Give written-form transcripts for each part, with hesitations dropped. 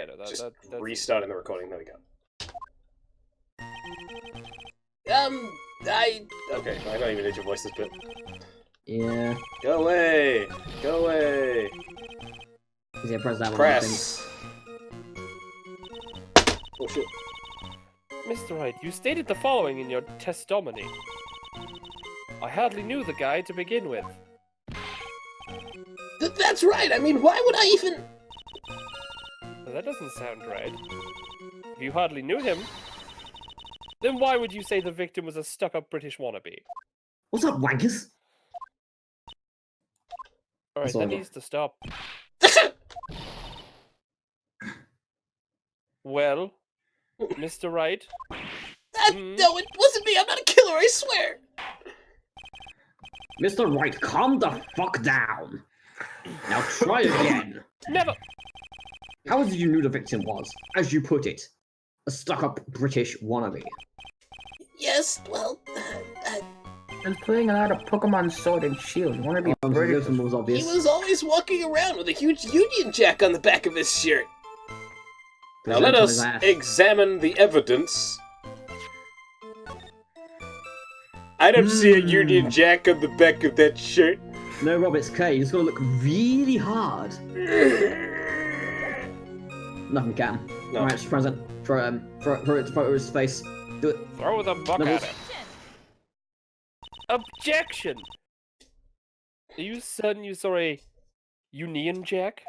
Okay, no, just that's restarting the recording. There we go. Okay, I don't even need your voice this bit. Yeah. Go away! Go away! Yeah, press that one. Press! Oh shit. Mr. Wright, you stated the following in your testimony. I hardly knew the guy to begin with. That's right! I mean, why would I even... Well, that doesn't sound right. If you hardly knew him, then why would you say the victim was a stuck-up British wannabe? What's up, wankers? Alright, that needs to stop. Well, Mr. Wright? No, it wasn't me! I'm not a killer, I swear! Mr. Wright, calm the fuck down. Now try again. Never! How is it you knew the victim was, as you put it, a stuck-up British wannabe? Yes, well, I was playing a lot of Pokemon Sword and Shield. You want to be British? Was obvious. he was always walking around with a huge Union Jack on the back of his shirt. Now let us examine the evidence. I don't see a Union Jack on the back of that shirt. No, Rob, it's K. You just gotta look really hard. Nothing can. No. Alright, just present. Throw it to his face. Do it. Throw the book at him. Objection! Are you certain you saw a Union Jack?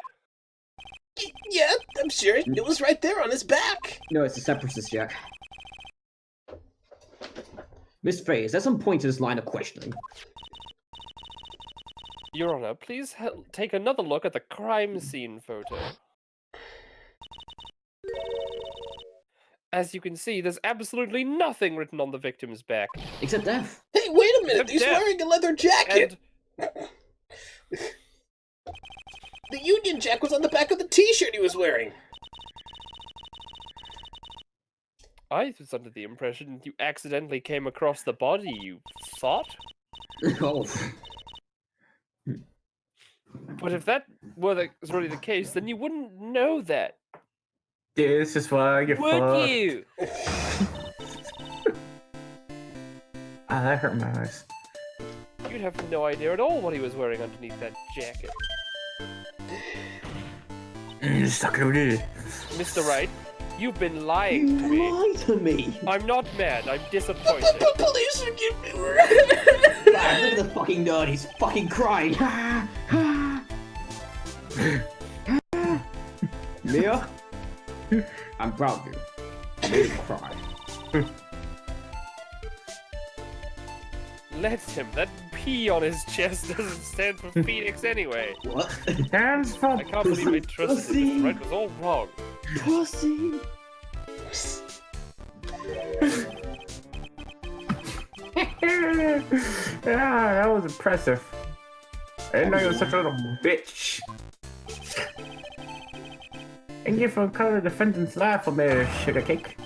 Yeah, I'm sure. It was right there on his back. No, it's a separatist jack. Miss Faye, is there some point to this line of questioning? Your Honor, please take another look at the crime scene photo. As you can see, there's absolutely nothing written on the victim's back. Except death. Hey, wait a minute! He's wearing a leather jacket! The Union Jack was on the back of the t-shirt he was wearing! I was under the impression you accidentally came across the body, you thought? Oh. But if that was really the case, then you wouldn't know that. This is why you're fucked. Would you? Ah, that hurt my eyes. You'd have no idea at all what he was wearing underneath that jacket. Suck it over. Mr. Wright, you've been lying to me. Lie to me. I'm not mad, I'm disappointed. Please forgive me. God, look at the fucking nerd. He's fucking crying. Mia, I'm proud of you. I made him cry. Let him. That P on his chest doesn't stand for Phoenix anyway. What? Hands for I can't believe I trusted him. Mr. Wright was all wrong. Pussy. Yeah, that was impressive. I didn't know you were such a little bitch. Thank you for covering the defendant's laugh for me, sugar cake.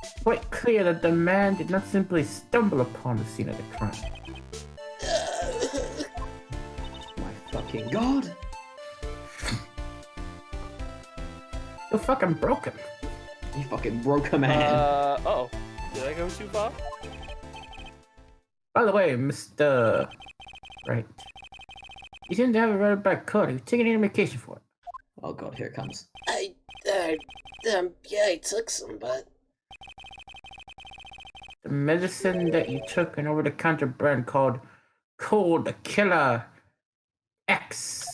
It's quite clear that the man did not simply stumble upon the scene of the crime. My fucking god. You fucking broke him. You fucking broke a man. Uh-oh. Did I go too far? By the way, Mr. Right. You seem to have a rather bad cold. Are you taking any medication for it? Oh god, here it comes. Yeah, I took some, but... The medicine that you took an over-the-counter brand called Cold Killer X.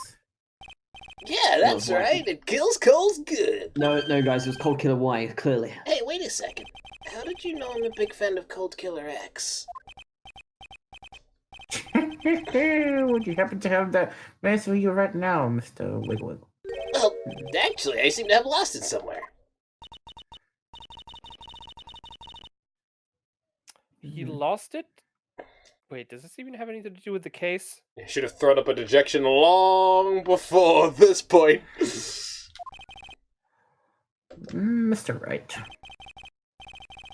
Yeah, that's right. It kills colds good. No, guys, it was Cold Killer Y, clearly. Hey, wait a second. How did you know I'm a big fan of Cold Killer X? Would you happen to have that medicine with you right now, Mr. Wiggle Wiggle? Well, actually, I seem to have lost it somewhere. He lost it? Wait, does this even have anything to do with the case? You should have thrown up a dejection long before this point. Mr. Wright.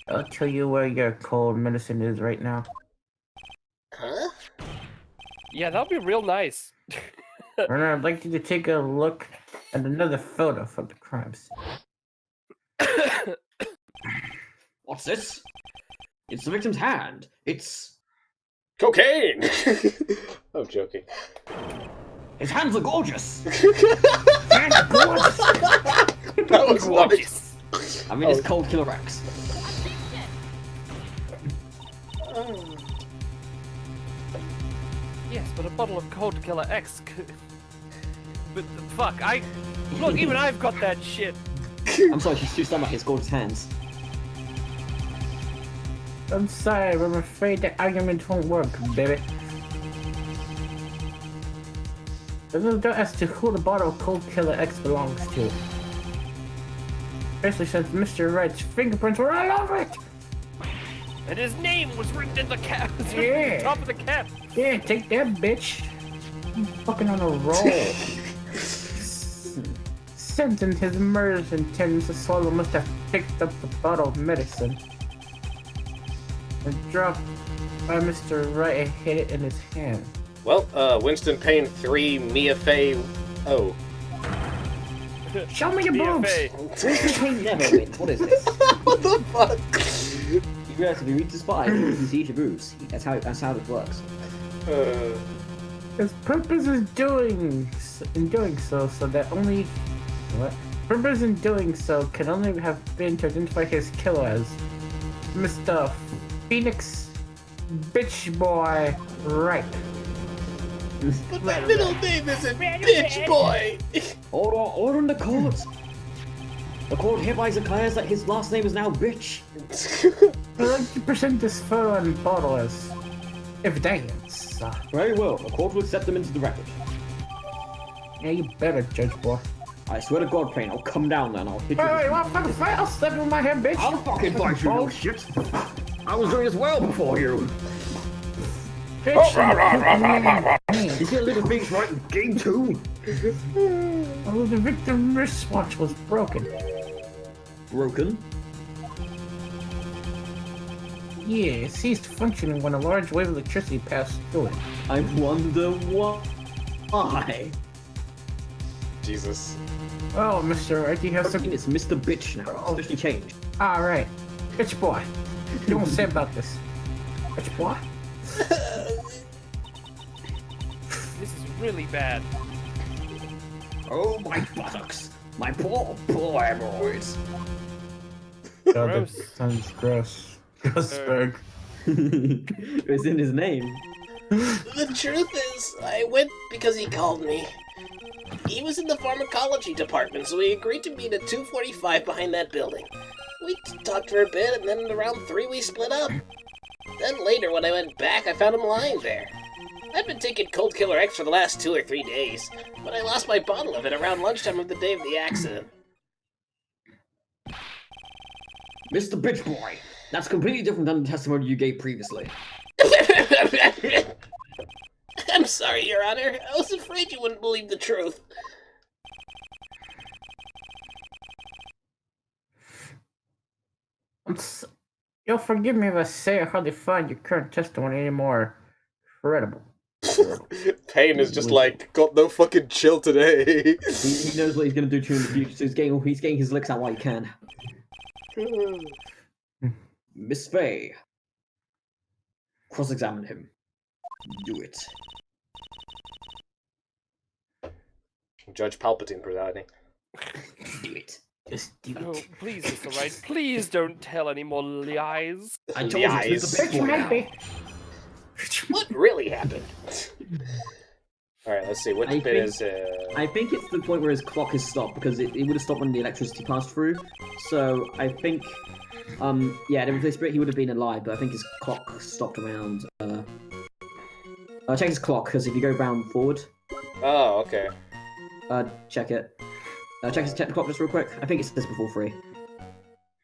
I'll tell you where your cold medicine is right now. Huh? Yeah, that would be real nice. And I'd like you to take a look And another photo from the crime scene. What's this? It's the victim's hand. It's... Cocaine! I'm joking. His hands are gorgeous! Hands are gorgeous! That was gorgeous. I mean, it's Cold Killer X. Yes, but a bottle of Cold Killer X. But fuck, look, even I've got that shit. I'm sorry, she's too stunned by his gorgeous hands. I'm sorry, but I'm afraid the argument won't work, baby. There's no doubt as to who the bottle of Cold Killer X belongs to. Especially since Mr. Wright's fingerprints were all over it! And his name was written in the cap. Yeah. The top of the cap. Yeah, take that, bitch. I'm fucking on a roll. Sensing his murderous intents, the swallow must have picked up the bottle of medicine and dropped by Mr. Wright and hit it in his hand. Well, Winston Payne 3, Mia Fey... Oh. Show me your boobs! Winston Payne never wins. What is this? What the fuck? You have to be read to spy. You can see your boobs. That's how it works. His purpose is doing so that only... What? Purpose in doing so can only have been to identify his killer as Mr. Phoenix Bitch Boy Wright. But my middle name isn't Bitch Boy! Order in the court! The court hereby declares that his last name is now Bitch. I'd like to present this photo and bottle as evidence. Very well, the court will accept them into the record. Yeah, you better, Judge Boy. I swear to God, Payne, I'll come down there and I'll hit you. Hey, you want to fucking fight? I'll slap you with my hand, bitch! I'll fucking fight you, little shit! I was doing as well before you! Bitch! Is your little things right in game 2? Oh, the victim wristwatch was broken. Broken? Yeah, it ceased functioning when a large wave of electricity passed through it. I wonder why. Jesus. Oh, Mr. Wright, you have I some... mean, it's Mr. Bitch now. It's officially changed. Alright. Bitch Boy. What do you want to say about this? Bitch Boy? This is really bad. Oh, my buttocks. My poor hemorrhoids. Gross. Sounds gross. Grossberg. It's in his name. The truth is, I went because he called me. He was in the pharmacology department, so we agreed to meet at 2:45 behind that building. We talked for a bit, and then around 3 we split up. Then later, when I went back, I found him lying there. I'd been taking Cold Killer X for the last 2 or 3 days, but I lost my bottle of it around lunchtime of the day of the accident. Mr. Bitch Boy, that's completely different than the testimony you gave previously. I'm sorry, Your Honor. I was afraid you wouldn't believe the truth. You'll forgive me if I say I hardly find your current testimony any more credible. Payne is just like, got no fucking chill today. He knows what he's going to do to you in the future, so he's getting his licks out while he can. Miss Faye. Cross-examine him. Do it. Judge Palpatine presiding. Do it. Just do Oh, it. please, Mr. Wright, please don't tell any more lies. I told you, Lies. it's Mr. Bitch Boy now. What really happened? Alright, let's see, which bit is... I think it's the point where his clock is stopped, because it would have stopped when the electricity passed through. So, I think... yeah, in this bit he would have been alive, but I think his clock stopped around... check his clock, because if you go round forward... Oh, okay. Check it. Check the clock just real quick. I think it says before 3.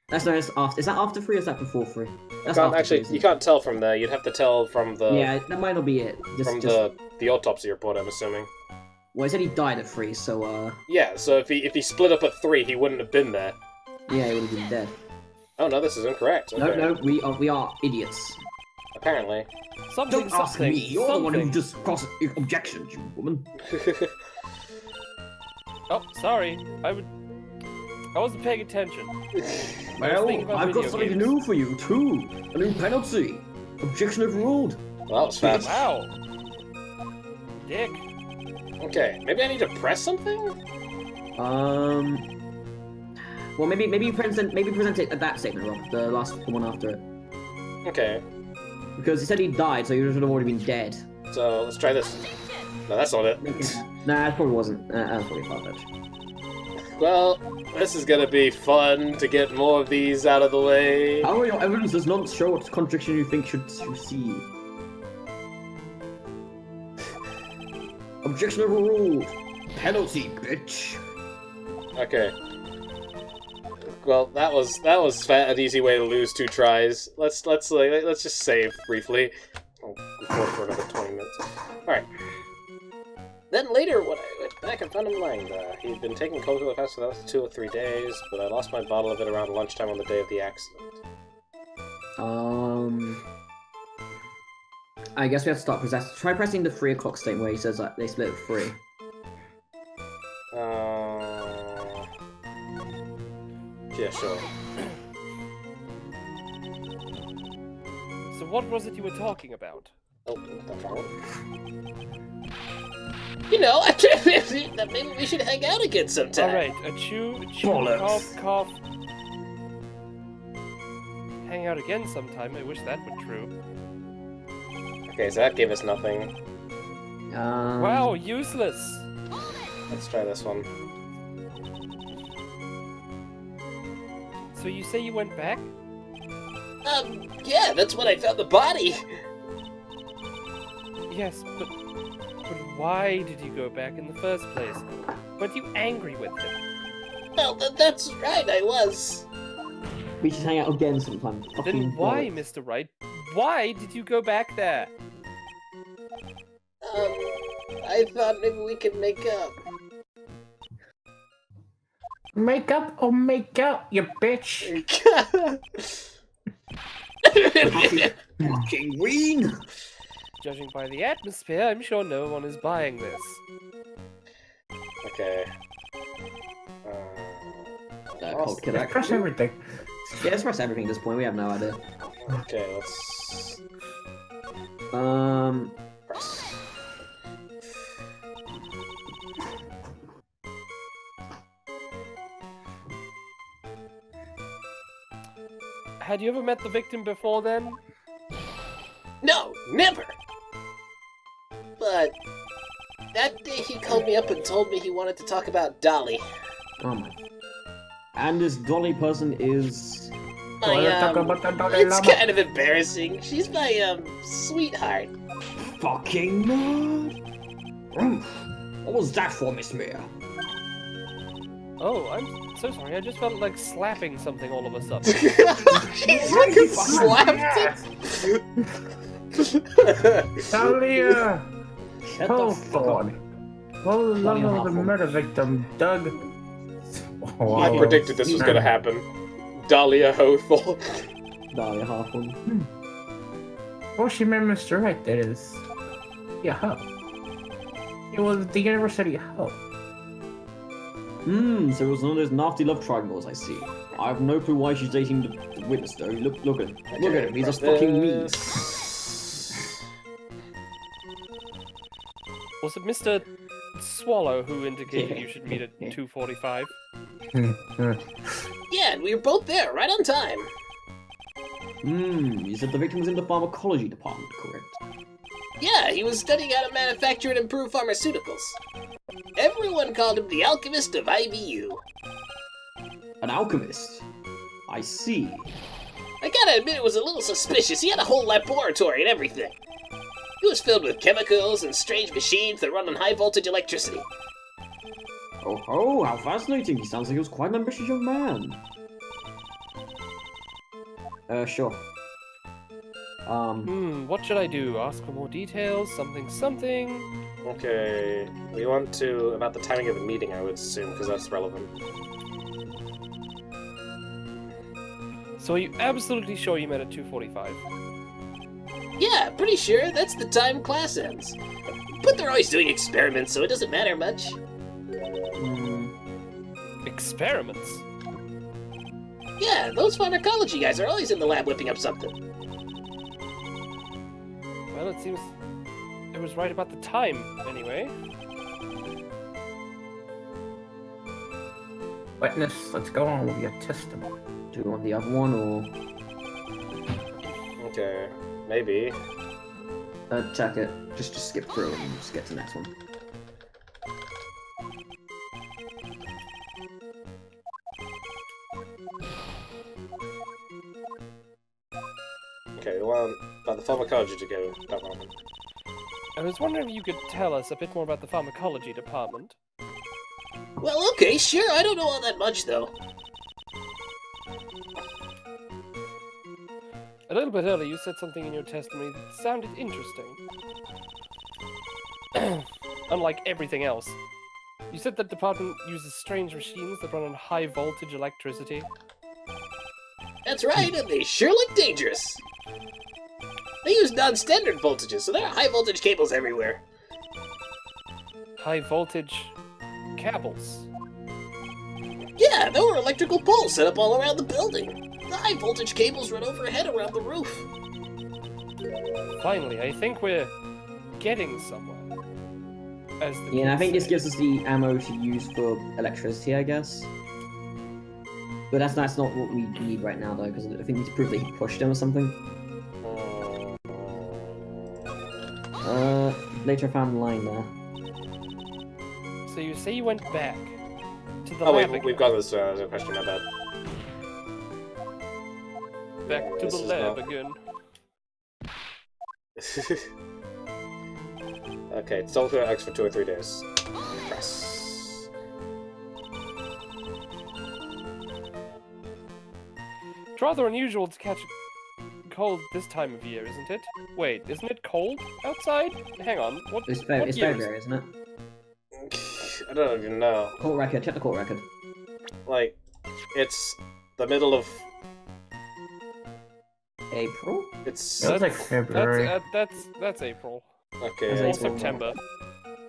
That's no, it's after. Is that after 3 or is that before 3? That's after Actually, 3, you can't tell from there. You'd have to tell from the... Yeah, that might not be it. The autopsy report, I'm assuming. Well, he said he died at 3, so, Yeah, so if he split up at 3, he wouldn't have been there. yeah, he would have been dead. Oh, no, this is incorrect. Okay. No, we are idiots. Apparently. Something, Don't ask me, you're the one who something. just crossed objections, you woman. Oh, sorry. I wasn't paying attention. Well, thinking about I've got video something games. new for you, too. A new penalty. Objection overruled. Well, that was fast. Wow. Dick. Okay, maybe I need to press something? Well, maybe present it at that statement, Rob. The one after it. Okay, Because he said he died, so he should have already been dead. so let's try this. No, that's not it. Nah, it probably wasn't. That was probably far-fetched. Well, this is gonna be fun to get more of these out of the way. However, your evidence does not show what contradiction you think should receive. Objection overruled. Penalty, bitch. Okay. Well, that was an easy way to lose 2 tries. Let's just save briefly. I'll record for another 20 minutes. All right. Then later, when I went back and found him lying there, he'd been taking coke for the past 2 or 3 days, but I lost my bottle of it around lunchtime on the day of the accident. I guess we have to start try pressing the 3 o'clock statement where he says that they split at 3. Yeah, sure. So what was it you were talking about? Oh, that's wrong. You know, maybe we should hang out again sometime. All right, a chew, Bollocks. cough. Hang out again sometime. I wish that were true. Okay, so that gave us nothing. Wow, useless. Let's try this one. So you say you went back? Yeah, that's when I found the body. Yes, but why did you go back in the first place? Weren't you angry with him? Well, that's right, I was. We should hang out again sometime. Then Fucking why, bollocks. Mr. Wright? Why did you go back there? I thought maybe we could make up. Make up or make out, you bitch. Fucking ween! Judging by the atmosphere, I'm sure no one is buying this. Okay. Cold killer. Crush everything. Yeah, let's press everything at this point. We have no idea. Okay, let's press. Had you ever met the victim before then? No, never. But that day he called me up and told me he wanted to talk about Dolly. Oh my. And this Dolly person is... My, it's kind of embarrassing. She's my, sweetheart. Fucking nerd! What was that for, Miss Mia? Oh, I'm so sorry. I just felt like slapping something all of a sudden. She's fucking slapped it. Dahlia! Shut the fuck up. Hoethorne. Well, the love Dahlia of the Hoethorne. murder victim, Doug. I predicted this was gonna happen. Dahlia Hoethorne. Dahlia Hoethorne. Well, she met Mr. Right, that is. Yeah, Ho. It was the University Ho. So it was one of those nasty love triangles, I see. I have no clue why she's dating the witness, though. Look at him. Look at him, he's a fucking me. Was it Mr. Swallow who indicated you should meet at 2:45? Yeah, and we were both there, right on time. You said the victim was in the pharmacology department, correct? Yeah, he was studying how to manufacture and improve pharmaceuticals. Everyone called him the alchemist of IBU. An alchemist? I see. I gotta admit it was a little suspicious. He had a whole laboratory and everything. It was filled with chemicals and strange machines that run on high voltage electricity. Oh ho, how fascinating. He sounds like he was quite an ambitious young man. Sure. What should I do? Ask for more details? Something? Okay, we want to, about the timing of the meeting, I would assume, because that's relevant. So are you absolutely sure you met at 2:45? Yeah, pretty sure. That's the time class ends. But they're always doing experiments, so it doesn't matter much. Experiments? Yeah, those pharmacology guys are always in the lab whipping up something. Well, it seems it was right about the time, anyway. Witness, let's go on with your testimony. Do you want the other one, or Okay, maybe. check it? Just skip through and just get to the next one. Okay, the one about the pharmacology to go. That one. I was wondering if you could tell us a bit more about the pharmacology department. Well, okay, sure, I don't know all that much, though. A little bit earlier, you said something in your testimony that sounded interesting. Unlike everything else. You said that department uses strange machines that run on high voltage electricity. That's right, and they sure look dangerous. They use non-standard voltages, so there are high voltage cables everywhere. High voltage cables. Yeah, there were electrical poles set up all around the building. The high voltage cables run overhead around the roof. Finally, I think we're getting somewhere. As the Yeah, and I kids think this say. gives us the ammo to use for electricity, I guess. But that's not what we need right now, though, because I think we need to prove that he pushed him or something. Later I found a line there. So you say you went back to the Oh lab wait, again. we've got this as a question. My bad. Back to This the is lab not- again. Okay, it's all X for 2 or 3 days. Press. It's rather unusual to catch a cold this time of year, isn't it? Wait, isn't it cold outside? Hang on, what It's year is February, isn't it? I don't even know. Court record, check the court record. Like, it's the middle of. April? It's It was like February. That's April. okay. That's Or April. September.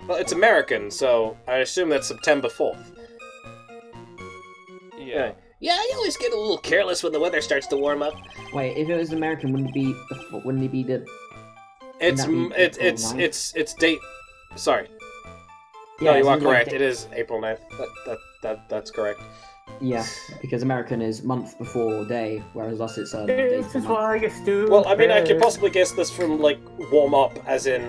Well, it's American, so I assume that's September 4th. Yeah. Yeah, I always get a little careless when the weather starts to warm up. Wait, if it was American, wouldn't it be the It's Wouldn't that be April 9th? it's date. Sorry. Yeah, No, you are isn't it like correct. It is April 9th. That's correct. Yeah, because American is month before day, whereas us it's day This for is month. why I get stupid. Well, I mean, I could possibly guess this from like warm up, as in,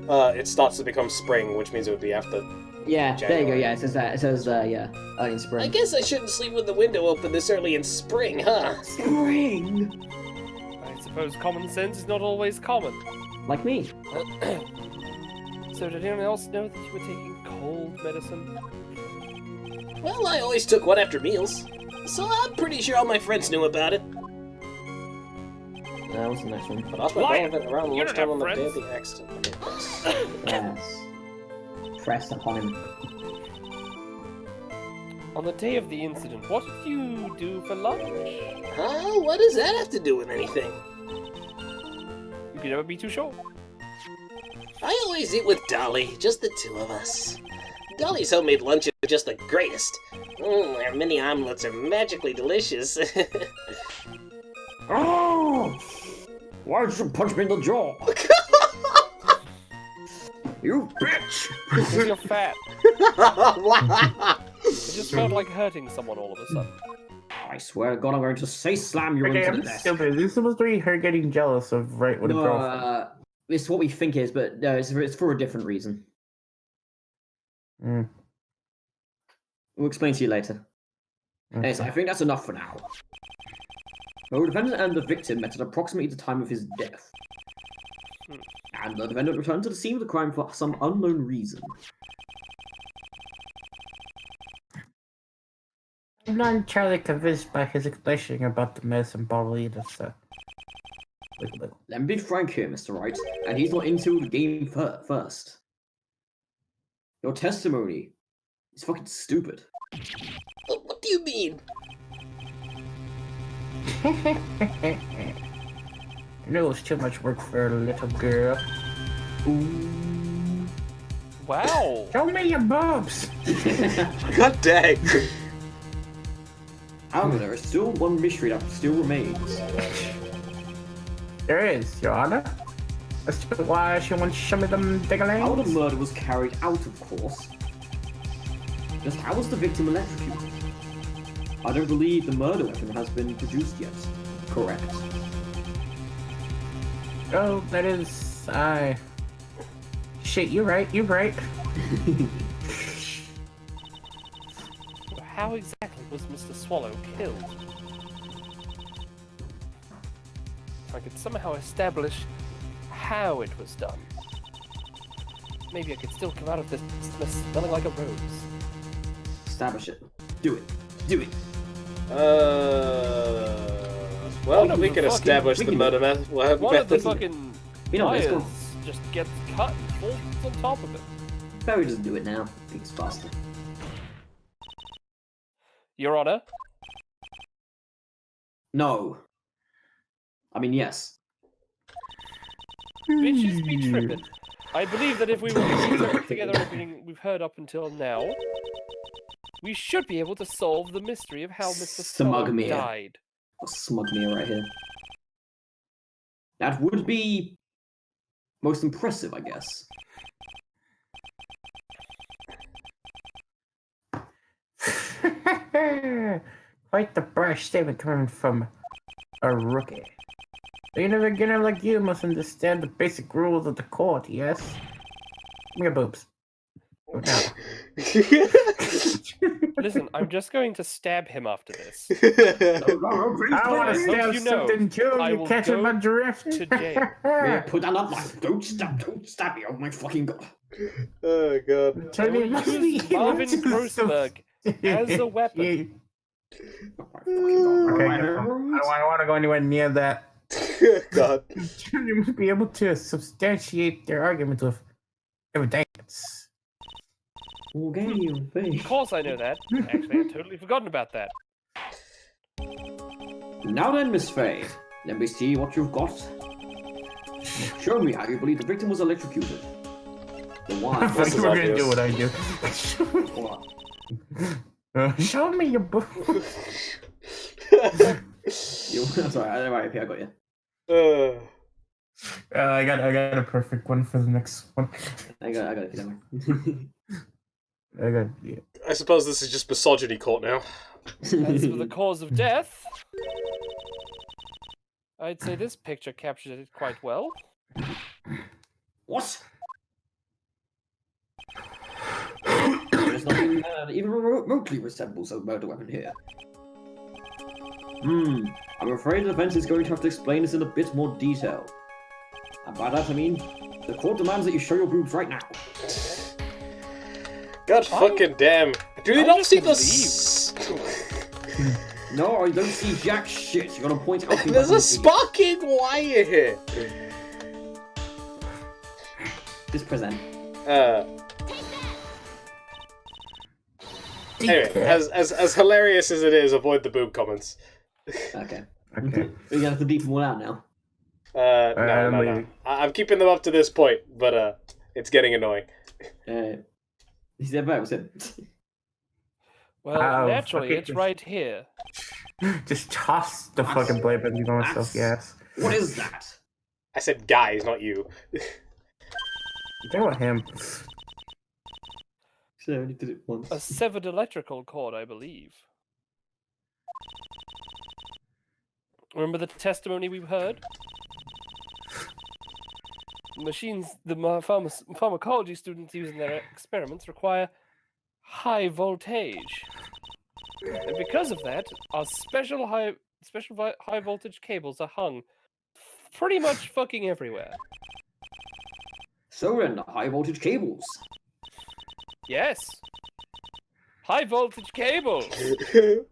it starts to become spring, which means it would be after. Yeah, there you go. January. Yeah, it says that. It says yeah, early in spring. I guess I shouldn't sleep with the window open this early in spring, huh? Spring. I suppose common sense is not always common. Like me. So did anyone else know that you were taking cold medicine? Well, I always took one after meals, so I'm pretty sure all my friends knew about it. What's the next one? But I was Liar! around You don't lunchtime on have the day of friends. the accident. Okay, press. Yes. Press upon him. On the day of the incident, what did you do for lunch? Huh? What does that have to do with anything? You can never be too sure. I always eat with Dolly, just the two of us. Dolly's homemade lunch is just the greatest. Their mini omelets are magically delicious. Oh! Why did you punch me in the jaw? You bitch! Because you're fat. It just felt like hurting someone all of a sudden. I swear to God, I'm going to say slam you Okay, into the I'm desk. stupid. This is supposed to be her getting jealous of right with a No, girlfriend. it's what we think it is, but no, it's for a different reason. Mm. We'll explain to you later. Okay. Yes, I think that's enough for now. The defendant and the victim met at approximately the time of his death. And the defendant returned to the scene of the crime for some unknown reason. I'm not entirely convinced by his explanation about the medicine bottle either, so. Wait. Let me be frank here, Mr. Wright, and he's not into the game first. Your testimony is fucking stupid. What do you mean? I knew it was too much work for a little girl. Ooh. Wow! Show me your boobs! God dang! However, there is still one mystery that still remains. There is, Your Honor. As to why she wants to show me them How the diggerlings? murder was carried out, of course. Just how was the victim electrocuted? I don't believe the murder weapon has been produced yet. Correct. Oh, that is, shit, you're right, you're right. How exactly was Mr. Swallow killed? If I could somehow establish how it was done, maybe I could still come out of this smelling like a rose. Establish it. Do it. Do it. Well, One we of can the establish we the can- murder method. One of the fucking You know, let's wires go. just gets cut and falls on top of it. Barry doesn't do it now. I think it's faster. Your Honor, No. I mean, yes. bitches be tripping. I believe that if we were to put together everything we've heard up until now, we should be able to solve the mystery of how Mr. Swallow Smugmere. died. A smug me right here. That would be most impressive, I guess. Quite the brash statement coming from a rookie. A younger beginner like you must understand the basic rules of the court, yes? Give me your boobs. Oh, no. Listen, I'm just going to stab him after this. I want I to hope stab you know, something too. I You will catching go my drift? to jail. Yeah, put down that knife. Don't stab me. Oh my fucking god. Oh god. I will use Marvin Grossberg as a weapon. Oh my fucking god. Okay, I don't want to go anywhere near that. God. You must be able to substantiate their arguments with evidence. Okay, Of course I know that. Actually, I'd totally forgotten about that. Now then, Miss Faye, let me see what you've got. Show me how you believe the victim was electrocuted. The I one. thought is you were gonna obvious. do what I do. Show me your book. Sorry, right, okay, I got you. I got a perfect one for the next one. I got it. Don't worry. I got yeah. I suppose this is just misogyny court now. As for the cause of death, I'd say this picture captures it quite well. What? There's nothing even remotely resembles a murder weapon here. I'm afraid the defense is going to have to explain this in a bit more detail. And by that I mean, the court demands that you show your boobs right now. God fucking damn. Do you I'm not just see gonna this? No, I don't see jack shit. You're gonna point out things There's I a don't see. sparking wire here. Just present. Anyway, as hilarious as it is, avoid the boob comments. Okay. Okay. We're gonna have to deepen one out now. No. I'm keeping them up to this point, but it's getting annoying. Is that right? Was it? Well, Oh, naturally, okay, it's just- right here. Just toss the fucking blade back into myself, yes. What is that? I said guys, not you. Think about him. So I only did it once. A severed electrical cord, I believe. Remember the testimony we heard? Machines the pharmacology students use in their experiments require high voltage. And because of that, our special high voltage cables are hung pretty much fucking everywhere. So then, high voltage cables. Yes. High voltage cables.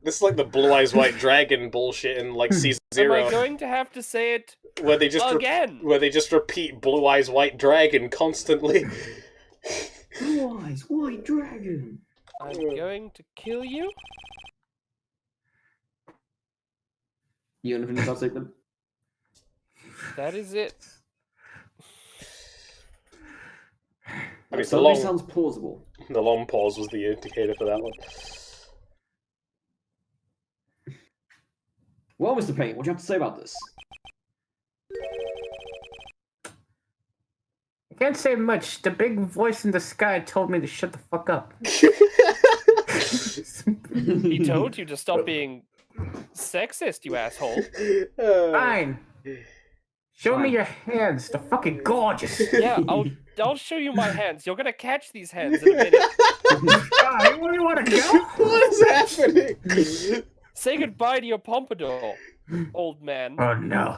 This is like the Blue Eyes White Dragon bullshit in like season Am 0, I going to have to say it where they just again? where they just repeat Blue Eyes White Dragon constantly. Blue eyes, white dragon. I'm going to kill you? You want to finish that segment? That is it. I mean, So sounds plausible. the long pause was the indicator for that one. Well, Mr. Payne, what do you have to say about this? I can't say much. The big voice in the sky told me to shut the fuck up. He told you to stop being sexist, you asshole. Fine. Show me your hands. They're fucking gorgeous. Yeah, I'll show you my hands. You're gonna catch these hands in a minute. God, where do you want to go? What is happening? Say goodbye to your pompadour, old man. Oh no.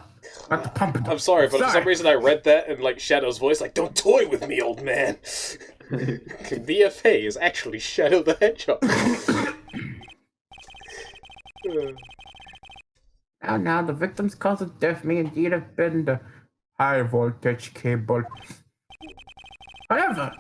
Not the pump. I'm sorry, but for some reason I read that in like Shadow's voice, like, don't toy with me, old man. VFA is actually Shadow the Hedgehog. Now, the victim's cause of death may indeed have been the high voltage cable. However,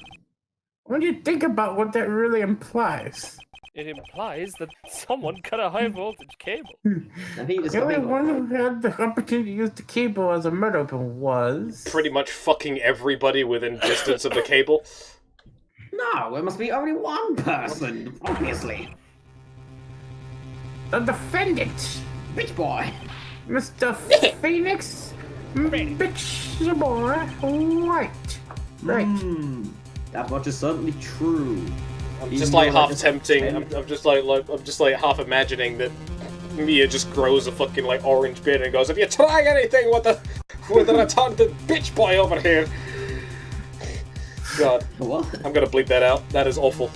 when you think about what that really implies, It implies that someone cut a high voltage cable. I think it's the only something one who had the opportunity to use the cable as a murder weapon was... Pretty much fucking everybody within distance of the cable. No, there must be only one person, obviously. the defendant, Bitch boy. Mr. Phoenix, bitch boy, right. Right. That much is certainly true. I'm Even just like though, half tempting. I'm just like half imagining that Mia just grows a fucking like orange beard and goes, "If you try anything with the retarded bitch boy over here." God, What? I'm gonna bleep that out. That is awful.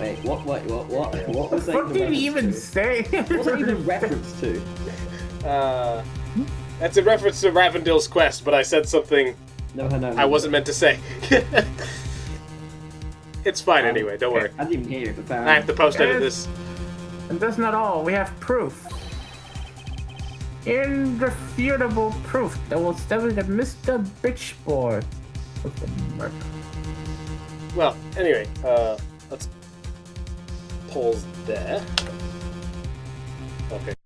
Wait, what was that? What did he even say? What was that even reference to? That's a reference to Ravendale's quest, but I said something No. I wasn't meant to say. It's fine anyway, don't worry. I didn't even hear it, but I have to post-edit this. And that's not all. We have proof. Irrefutable proof that will establish that Mr. Bitch Boy was the murderer. Well, anyway, let's pause there. Okay.